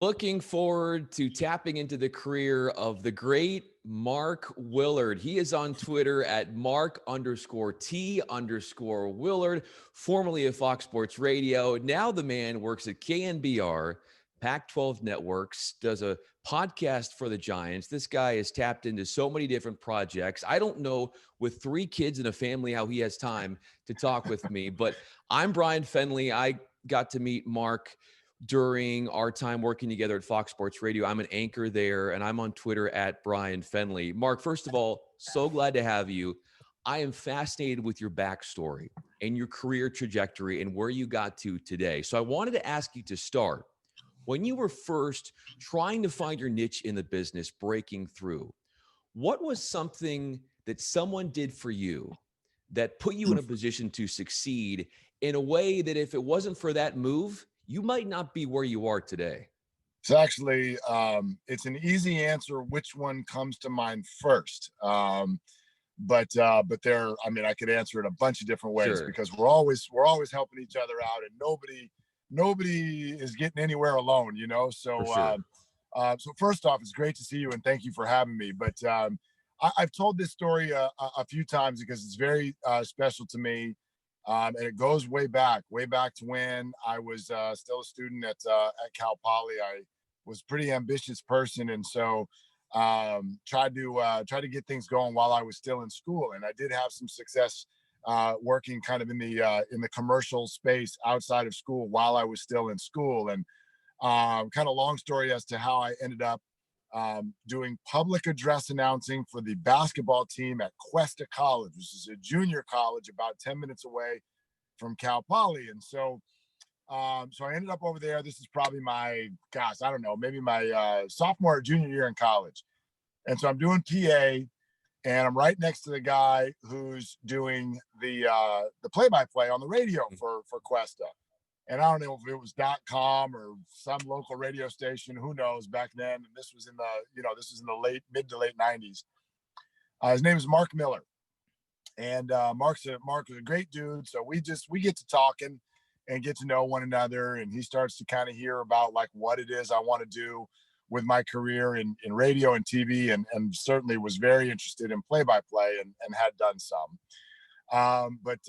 Looking forward to tapping into the career of the great Mark Willard. He is on Twitter at Mark_T_Willard, formerly of Fox Sports Radio. Now the man works at KNBR, Pac-12 Networks, does a podcast for the Giants. This guy is tapped into so many different projects. I don't know, with 3 kids and a family, how he has time to talk with me, but I'm Bryan Fenley. I got to meet Mark during our time working together at Fox Sports Radio. I'm an anchor there, and I'm on Twitter at Bryan Fenley. Mark, first of all, so glad to have you. I am fascinated with your backstory and your career trajectory and where you got to today. So I wanted to ask you to start. When you were first trying to find your niche in the business, breaking through, what was something that someone did for you that put you in a position to succeed in a way that if it wasn't for that move, you might not be where you are today? It's actually, it's an easy answer which one comes to mind first. But there, I mean, I could answer it a bunch of different ways Sure. because we're always helping each other out, and nobody is getting anywhere alone, you know. For So sure. so first off, it's great to see you and thank you for having me. But I've told this story a few times because it's very special to me. And it goes way back to when I was still a student at Cal Poly. I was a pretty ambitious person, and so tried to get things going while I was still in school. And I did have some success working kind of in the commercial space outside of school while I was still in school. And kind of long story as to how I ended up doing public address announcing for the basketball team at Cuesta College, which is a junior college about 10 minutes away from Cal Poly. And so, so I ended up over there. This is probably my, gosh, I don't know, maybe my sophomore or junior year in college. And so I'm doing PA, and I'm right next to the guy who's doing the play-by-play on the radio for Cuesta. And I don't know if it was .com or some local radio station, who knows back then. And this was in the mid to late 90s. His name is Mark Miller. And Mark was a great dude. So we get to talking and get to know one another. And he starts to kind of hear about like what it is I want to do with my career in radio and TV, and certainly was very interested in play-by-play and had done some. But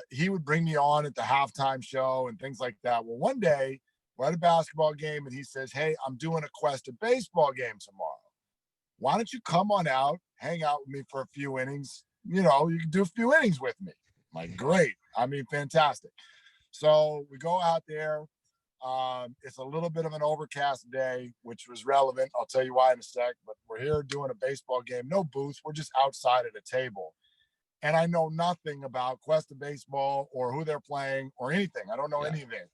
he would bring me on at the halftime show and things like that. Well, one day we're at a basketball game and he says, "Hey, I'm doing a Cuesta baseball game tomorrow. Why don't you come on out, hang out with me for a few innings? You know, you can do a few innings with me." I'm like, great. I mean, fantastic. So we go out there. It's a little bit of an overcast day, which was relevant. I'll tell you why in a sec, but we're here doing a baseball game. No booth. We're just outside at a table. And I know nothing about Cuesta baseball or who they're playing or anything. I don't know anything.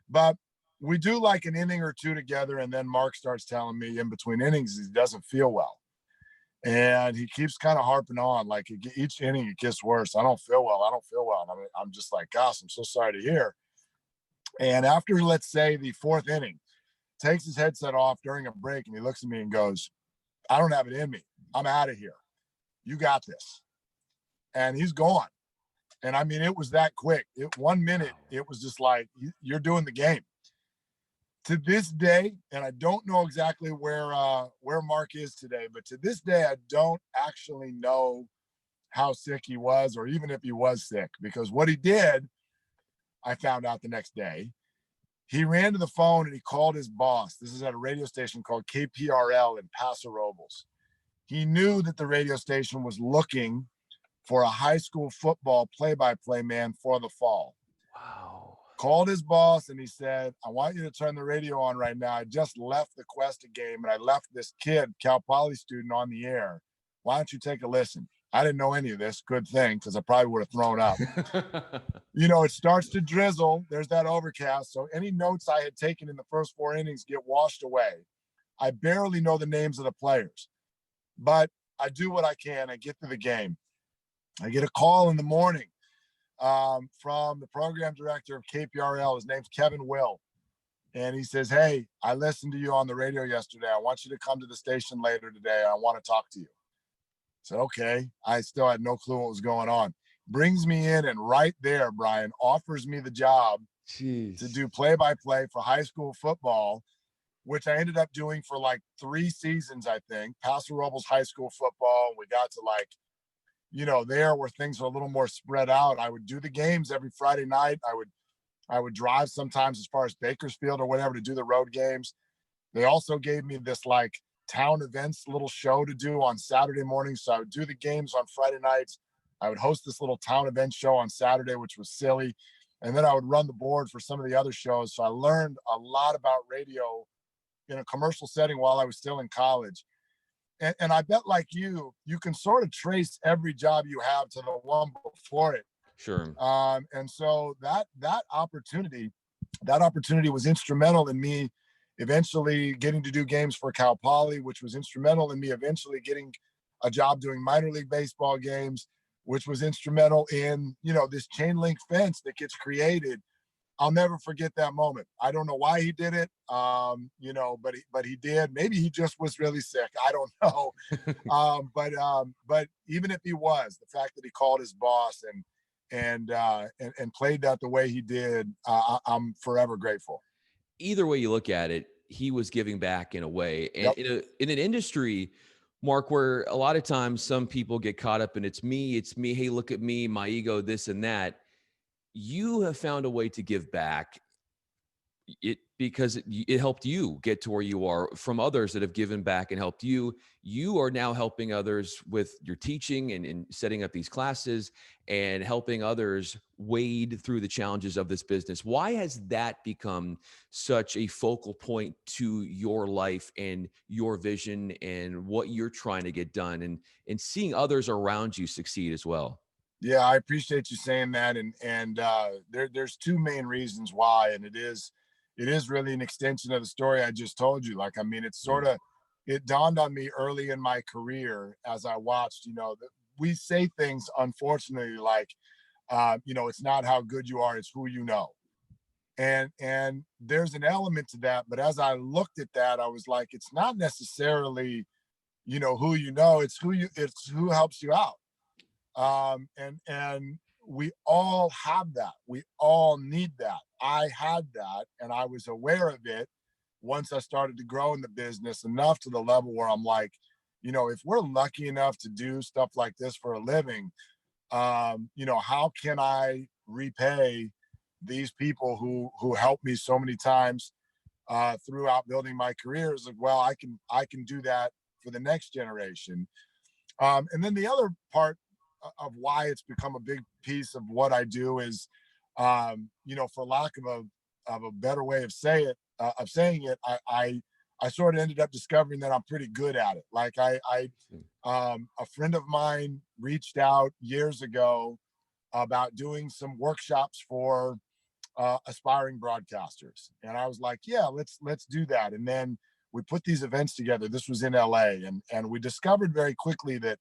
But we do like an inning or two together, and then Mark starts telling me in between innings he doesn't feel well. And he keeps kind of harping on, like each inning it gets worse. I don't feel well. I don't feel well. And I'm just like, gosh, I'm so sorry to hear. And after, let's say, the fourth inning, takes his headset off during a break, and he looks at me and goes, "I don't have it in me. I'm out of here. You got this." And he's gone. And I mean, it was that quick. 1 minute, it was just like, you're doing the game. To this day, and I don't know exactly where Mark is today, but to this day, I don't actually know how sick he was, or even if he was sick, because what he did, I found out the next day. He ran to the phone and he called his boss. This is at a radio station called KPRL in Paso Robles. He knew that the radio station was looking for a high school football play-by-play man for the fall. Wow. Called his boss and he said, "I want you to turn the radio on right now. I just left the Cuesta game and I left this kid, Cal Poly student, on the air. Why don't you take a listen?" I didn't know any of this. Good thing, because I probably would have thrown up. You know, it starts to drizzle. There's that overcast. So any notes I had taken in the first 4 innings get washed away. I barely know the names of the players, but I do what I can. I get to the game. I get a call in the morning from the program director of KPRL. His name's Kevin Will. And he says, "Hey, I listened to you on the radio yesterday. I want you to come to the station later today. I want to talk to you." I said, "Okay." I still had no clue what was going on. Brings me in, and right there, Bryan offers me the job to Jeez. do play-by-play for high school football, which I ended up doing for like 3 seasons, I think. Paso Robles high school football. We got to like, there where things were a little more spread out. I would do the games every Friday night. I would drive sometimes as far as Bakersfield or whatever to do the road games. They also gave me this like town events little show to do on Saturday mornings. So I would do the games on Friday nights. I would host this little town event show on Saturday, which was silly. And then I would run the board for some of the other shows. So I learned a lot about radio in a commercial setting while I was still in college. And I bet like you can sort of trace every job you have to the one before it. Sure. And so that opportunity was instrumental in me eventually getting to do games for Cal Poly, which was instrumental in me eventually getting a job doing minor league baseball games, which was instrumental in, this chain link fence that gets created. I'll never forget that moment. I don't know why he did it, but he did. Maybe he just was really sick. I don't know. But even if he was, the fact that he called his boss and played that the way he did, I'm forever grateful. Either way you look at it, he was giving back in a way. And Yep. in an industry, Mark, where a lot of times some people get caught up in it's me. Hey, look at me, my ego, this and that. You have found a way to give back because it helped you get to where you are from others that have given back and helped you. You are now helping others with your teaching and setting up these classes and helping others wade through the challenges of this business. Why has that become such a focal point to your life and your vision and what you're trying to get done and seeing others around you succeed as well? Yeah, I appreciate you saying that. And there's two main reasons why, and it is really an extension of the story I just told you. Like, I mean, it dawned on me early in my career as I watched, that we say things, unfortunately, like, it's not how good you are, it's who you know. And there's an element to that. But as I looked at that, I was like, it's not necessarily, who it's who helps you out. And we all have that. We all need that. I had that, and I was aware of it once I started to grow in the business enough to the level where I'm like, if we're lucky enough to do stuff like this for a living, how can I repay these people who helped me so many times throughout building my career? Is like, well, I can do that for the next generation. And then the other part of why it's become a big piece of what I do is, for lack of a better way of saying it, I sort of ended up discovering that I'm pretty good at it. Like a friend of mine reached out years ago about doing some workshops for aspiring broadcasters, and I was like, yeah, let's do that. And then we put these events together. This was in LA, and we discovered very quickly that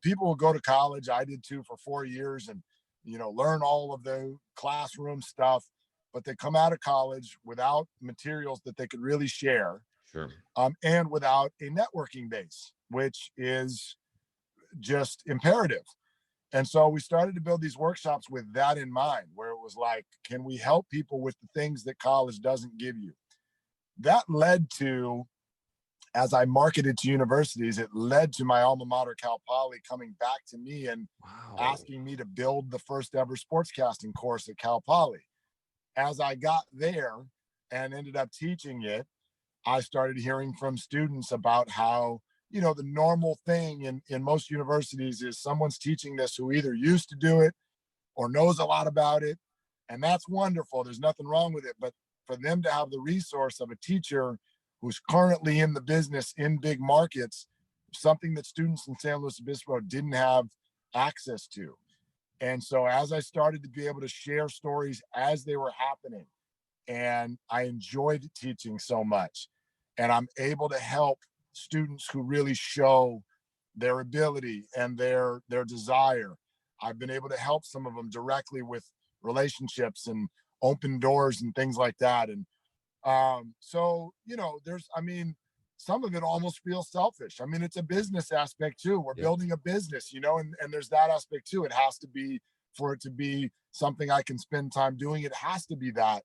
people will go to college. I did too for 4 years and, learn all of the classroom stuff, but they come out of college without materials that they could really share. Sure. And without a networking base, which is just imperative. And so we started to build these workshops with that in mind, where it was like, can we help people with the things that college doesn't give you? That led to, as I marketed to universities, it led to my alma mater, Cal Poly, coming back to me and asking me to build the first ever sportscasting course at Cal Poly. As I got there and ended up teaching it, I started hearing from students about how, the normal thing in most universities is someone's teaching this who either used to do it or knows a lot about it. And that's wonderful. There's nothing wrong with it. But for them to have the resource of a teacher who's currently in the business in big markets, something that students in San Luis Obispo didn't have access to. And so as I started to be able to share stories as they were happening, and I enjoyed teaching so much, and I'm able to help students who really show their ability and their desire. I've been able to help some of them directly with relationships and open doors and things like that. And so, some of it almost feels selfish. I mean, it's a business aspect too. We're building a business, and there's that aspect too. It has to be for it to be something I can spend time doing. It has to be that.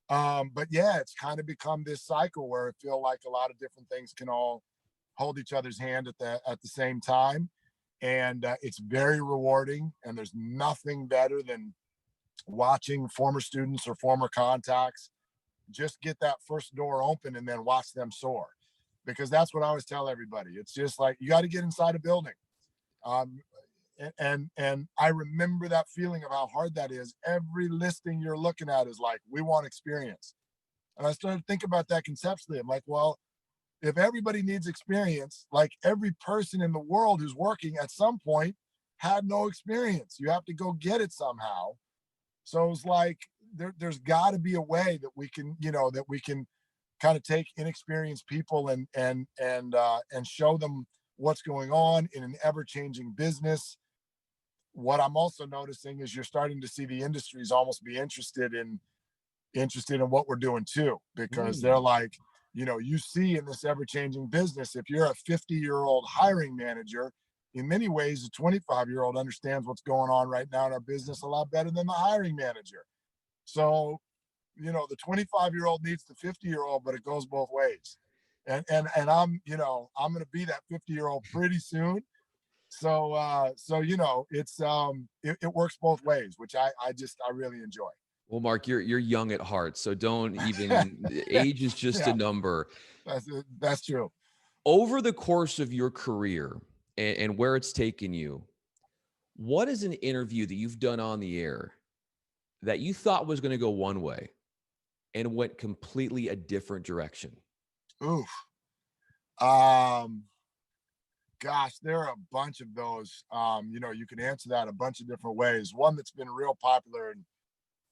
But yeah, it's kind of become this cycle where I feel like a lot of different things can all hold each other's hand at the same time. And it's very rewarding. And there's nothing better than watching former students or former contacts just get that first door open and then watch them soar. Because that's what I always tell everybody. It's just like, you got to get inside a building. Um, and I remember that feeling of how hard that is. Every listing you're looking at is like, we want experience. And I started to think about that conceptually. I'm like, well, if everybody needs experience, like every person in the world who's working at some point had no experience. You have to go get it somehow. So it's like, there's got to be a way that we can, that we can kind of take inexperienced people and show them what's going on in an ever-changing business. What I'm also noticing is you're starting to see the industries almost be interested in what we're doing too, because they're like, you see in this ever-changing business, if you're a 50-year-old hiring manager, in many ways, a 25-year-old understands what's going on right now in our business a lot better than the hiring manager. So, the 25-year-old needs the 50-year-old, but it goes both ways. And I'm, I'm going to be that 50-year-old pretty soon. So, it's, it works both ways, which I really enjoy. Well, Mark, you're young at heart, so don't even, age is just a number. That's true. Over the course of your career and where it's taken you, what is an interview that you've done on the air that you thought was going to go one way and went completely a different direction? Oof. Gosh, there are a bunch of those. You can answer that a bunch of different ways. One that's been real popular and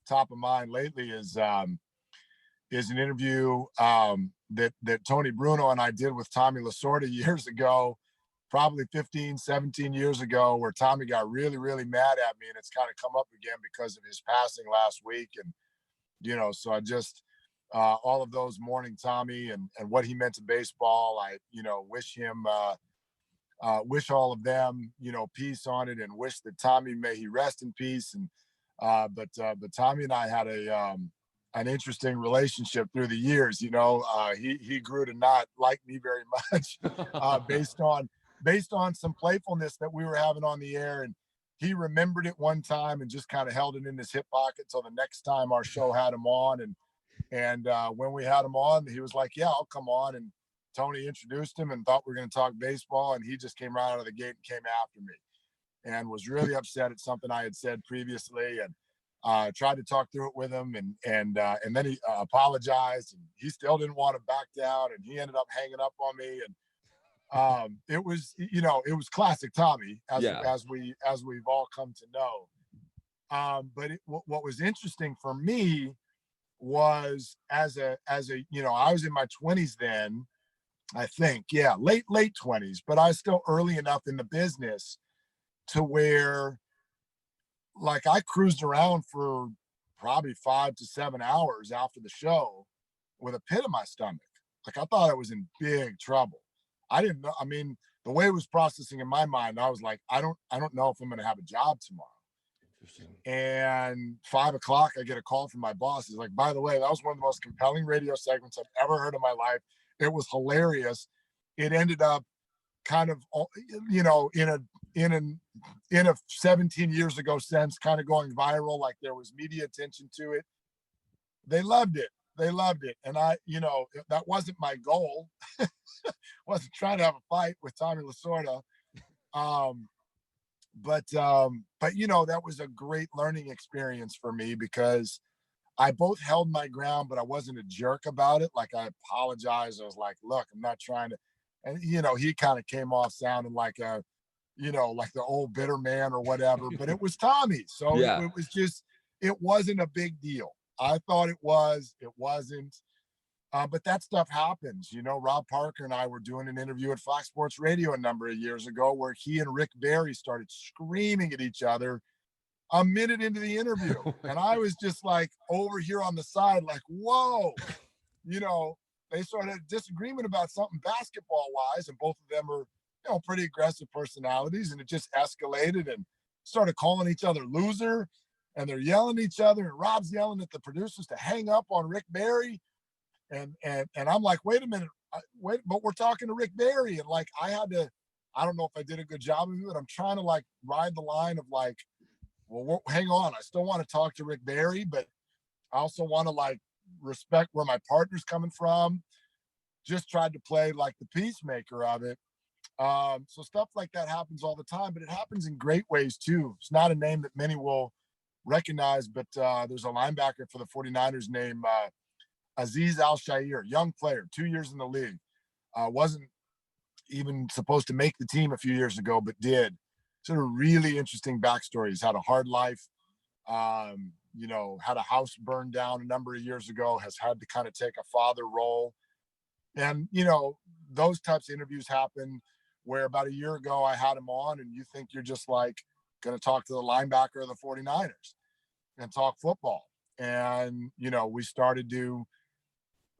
top of mind lately is an interview that Tony Bruno and I did with Tommy Lasorda years ago, probably 15, 17 years ago, where Tommy got really, really mad at me, and it's kind of come up again because of his passing last week. And, so I just, all of those mourning Tommy and what he meant to baseball, I, wish him, wish all of them, peace on it, and wish that Tommy, may he rest in peace. And, but Tommy and I had an interesting relationship through the years. He grew to not like me very much, based on some playfulness that we were having on the air. And he remembered it one time and just kind of held it in his hip pocket till the next time our show had him on. And when we had him on, he was like, yeah, I'll come on. And Tony introduced him and thought we were going to talk baseball. And he just came right out of the gate and came after me and was really upset at something I had said previously. And tried to talk through it with him, and then he apologized, and he still didn't want to back down, and he ended up hanging up on me. And it was, it was classic Tommy, as we've all come to know. But what was interesting for me was as a I was in my 20s then, I think, late 20s, but I was still early enough in the business to where, like, I cruised around for probably 5 to 7 hours after the show with a pit in my stomach. Like, I thought I was in big trouble. I didn't know. I mean, the way it was processing in my mind, I was like, I don't know if I'm going to have a job tomorrow. Interesting. And 5 o'clock, I get a call from my boss. He's like, by the way, that was one of the most compelling radio segments I've ever heard in my life. It was hilarious. It ended up kind of, in a 17 years ago sense, kind of going viral. Like, there was media attention to it. They loved it. And I, that wasn't my goal. Wasn't trying to have a fight with Tommy Lasorda. But that was a great learning experience for me, because I both held my ground, but I wasn't a jerk about it. Like, I apologized. I was like, look, I'm not trying to, and, he kind of came off sounding like like the old bitter man or whatever, but it was Tommy. So it was just, it wasn't a big deal. I thought it wasn't. But that stuff happens. Rob Parker and I were doing an interview at Fox Sports Radio a number of years ago where he and Rick Barry started screaming at each other a minute into the interview. And I was just like over here on the side, like, whoa, they started a disagreement about something basketball wise, and both of them are, pretty aggressive personalities, and it just escalated. And started calling each other loser, and they're yelling at each other, and Rob's yelling at the producers to hang up on Rick Barry. And I'm like, wait a minute, but we're talking to Rick Barry. And like, I don't know if I did a good job of it. I'm trying to like ride the line of like, well, hang on. I still want to talk to Rick Barry, but I also want to like respect where my partner's coming from. Just tried to play like the peacemaker of it. So stuff like that happens all the time, but it happens in great ways too. It's not a name that many will recognize, but there's a linebacker for the 49ers named Azeez Al-Shaair, young player, 2 years in the league. Wasn't even supposed to make the team a few years ago, but did. Sort of really interesting backstory. He's had a hard life, had a house burned down a number of years ago, has had to kind of take a father role. And, those types of interviews happen where about a year ago I had him on, and you think you're just like going to talk to the linebacker of the 49ers and talk football. And, we started to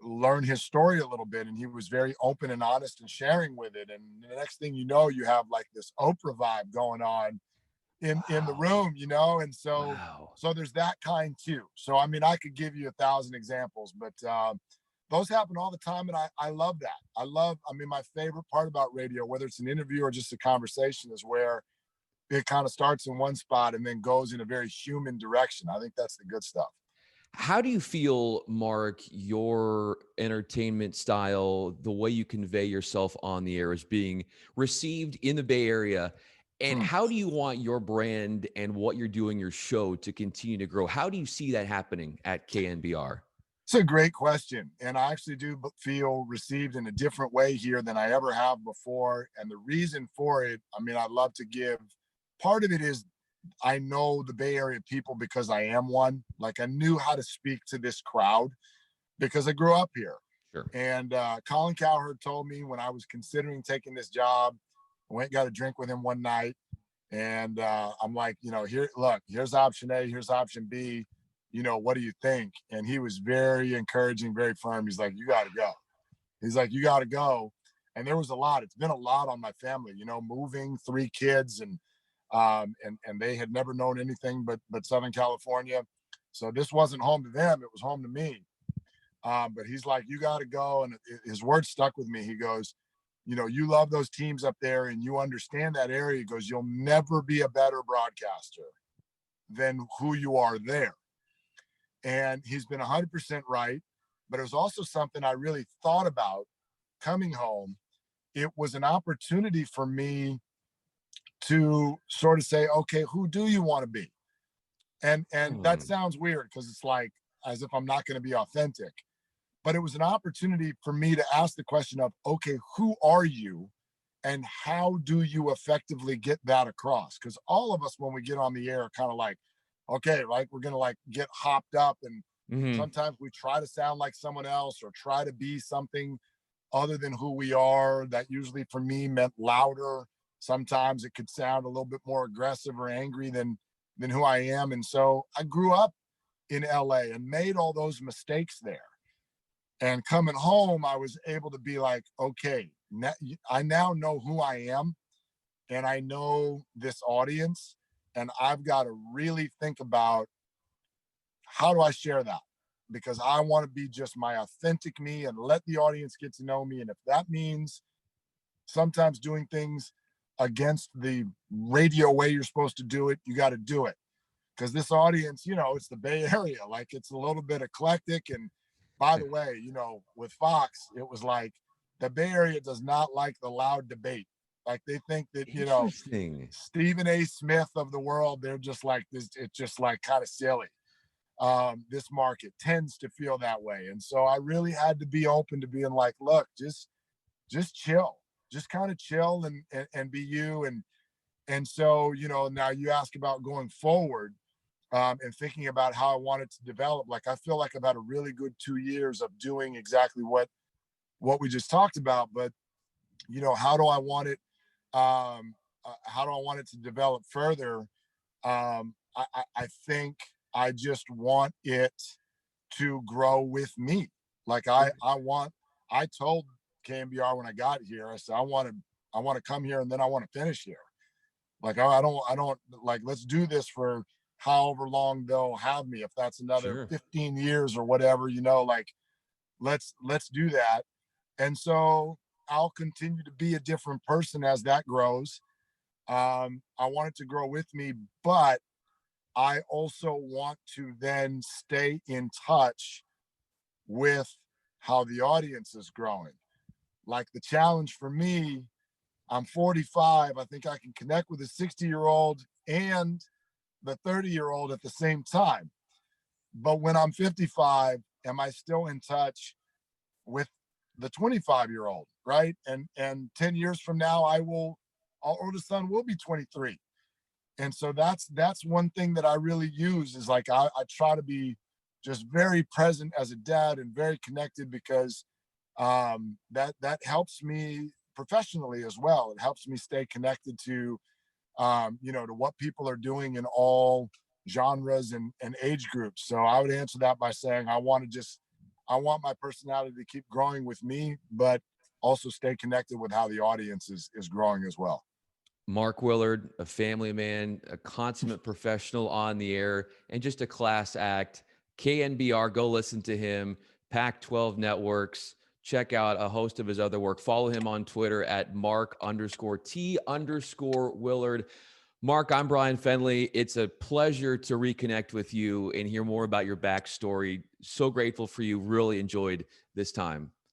learn his story a little bit, and he was very open and honest and sharing with it. And the next thing you know, you have like this Oprah vibe going on in the room, and so there's that kind too. So I mean, I could give you 1,000 examples, but those happen all the time, and I love that. My favorite part about radio, whether it's an interview or just a conversation, is where it kind of starts in one spot and then goes in a very human direction. I think that's the good stuff. How do you feel, Mark, your entertainment style, the way you convey yourself on the air, is being received in the Bay Area? And how do you want your brand and what you're doing, your show, to continue to grow? How do you see that happening at KNBR? It's a great question. And I actually do feel received in a different way here than I ever have before. And the reason for it, I love to give, part of it is I know the Bay Area people because I am one. Like, I knew how to speak to this crowd because I grew up here. Sure. And Colin Cowherd told me when I was considering taking this job, I went and got a drink with him one night. And I'm like, here's option A, here's option B. What do you think? And he was very encouraging, very firm. He's like, you got to go. He's like, you got to go. And there was a lot. It's been a lot on my family, moving 3 kids and they had never known anything but Southern California. So this wasn't home to them. It was home to me. But he's like, you got to go. And his words stuck with me. He goes, you love those teams up there and you understand that area. He goes, you'll never be a better broadcaster than who you are there. And he's been 100% right. But it was also something I really thought about coming home. It was an opportunity for me to sort of say, okay, who do you want to be? And that sounds weird because it's like as if I'm not going to be authentic. But it was an opportunity for me to ask the question of, okay, who are you and how do you effectively get that across? Because all of us, when we get on the air, are kind of like, okay, like we're going to like get hopped up. And sometimes we try to sound like someone else or try to be something other than who we are. That usually for me meant louder. Sometimes it could sound a little bit more aggressive or angry than who I am. And so I grew up in LA and made all those mistakes there. And coming home, I was able to be like, okay, I now know who I am and I know this audience, and I've got to really think about how do I share that? Because I want to be just my authentic me and let the audience get to know me. And if that means sometimes doing things against the radio way you're supposed to do it, you got to do it. Because this audience, it's the Bay Area, like it's a little bit eclectic. And by the way, with Fox, it was like the Bay Area does not like the loud debate. Like they think that, Stephen A. Smith of the world, they're just like this. It's just like kind of silly. This market tends to feel that way. And so I really had to be open to being like, look, just chill, just kind of chill and be you. And so, now you ask about going forward. And thinking about how I want it to develop, like I feel like I've had a really good 2 years of doing exactly what we just talked about. But how do I want it? How do I want it to develop further? I think I just want it to grow with me. Like I told KNBR when I got here, I said I want to come here and then I want to finish here. Like, I don't like, let's do this for however long they'll have me. If that's another Sure. 15 years or whatever, like, let's do that. And so I'll continue to be a different person as that grows. I want it to grow with me, but I also want to then stay in touch with how the audience is growing. Like, the challenge for me, I'm 45. I think I can connect with a 60-year-old and the 30-year-old at the same time. But when I'm 55, am I still in touch with the 25-year-old, right? And 10 years from now, our oldest son will be 23. And so that's one thing that I really use, is like, I try to be just very present as a dad and very connected, because that helps me professionally as well. It helps me stay connected to to what people are doing in all genres and age groups. So I would answer that by saying I want my personality to keep growing with me, but also stay connected with how the audience is growing as well. Mark Willard, a family man, a consummate professional on the air, and just a class act. KNBR, go listen to him. Pac-12 Networks. Check out a host of his other work. Follow him on Twitter at Mark_T_Willard. Mark, I'm Bryan Fenley. It's a pleasure to reconnect with you and hear more about your backstory. So grateful for you. Really enjoyed this time.